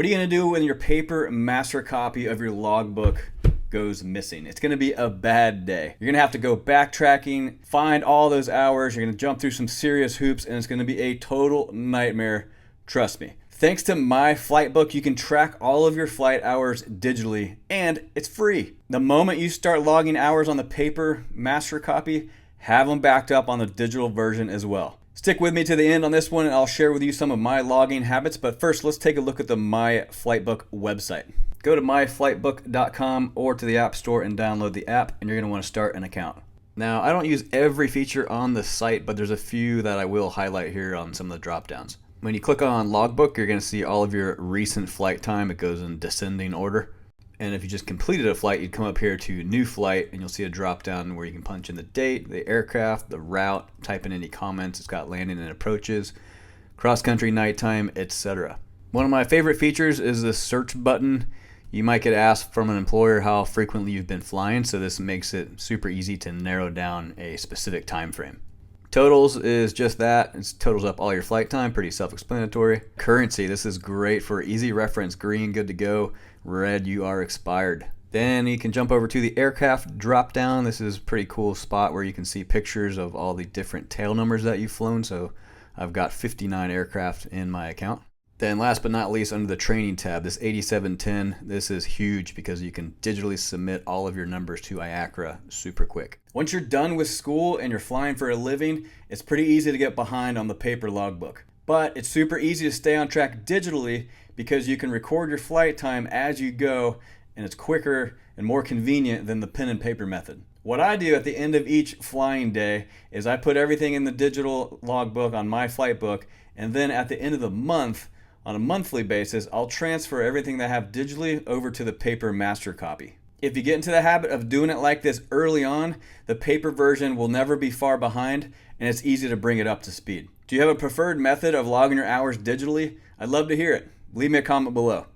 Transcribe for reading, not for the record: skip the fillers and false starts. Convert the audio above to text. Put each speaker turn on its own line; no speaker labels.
What are you going to do when your paper master copy of your logbook goes missing? It's going to be a bad day. You're going to have to go backtracking, find all those hours. You're going to jump through some serious hoops, and it's going to be a total nightmare. Trust me. Thanks to MyFlightBook, you can track all of your flight hours digitally, and it's free. The moment you start logging hours on the paper master copy, have them backed up on the digital version as well. Stick with me to the end on this one, and I'll share with you some of my logging habits. But first, let's take a look at the MyFlightBook website. Go to myflightbook.com or to the App Store and download the app, and you're going to want to start an account. Now, I don't use every feature on the site, but there's a few that I will highlight here on some of the drop downs. When you click on Logbook, you're going to see all of your recent flight time. It goes in descending order. And if you just completed a flight, you'd come up here to New Flight, and you'll see a drop down where you can punch in the date, the aircraft, the route, type in any comments. It's got landing and approaches, cross-country, nighttime, etc. One of my favorite features is the search button. You might get asked from an employer how frequently you've been flying, so this makes it super easy to narrow down a specific time frame. Totals is just that. It totals up all your flight time, pretty self-explanatory. Currency, this is great for easy reference. Green, good to go. Red, you are expired. Then you can jump over to the aircraft drop down. This is a pretty cool spot where you can see pictures of all the different tail numbers that you've flown. So I've got 59 aircraft in my account. Then last but not least, under the training tab, this 8710, this is huge because you can digitally submit all of your numbers to IACRA super quick. Once you're done with school and you're flying for a living, it's pretty easy to get behind on the paper logbook. But it's super easy to stay on track digitally because you can record your flight time as you go, and it's quicker and more convenient than the pen and paper method. What I do at the end of each flying day is I put everything in the digital logbook on MyFlightBook, and then at the end of the month, on a monthly basis, I'll transfer everything that I have digitally over to the paper master copy. If you get into the habit of doing it like this early on, the paper version will never be far behind, and it's easy to bring it up to speed. Do you have a preferred method of logging your hours digitally? I'd love to hear it. Leave me a comment below.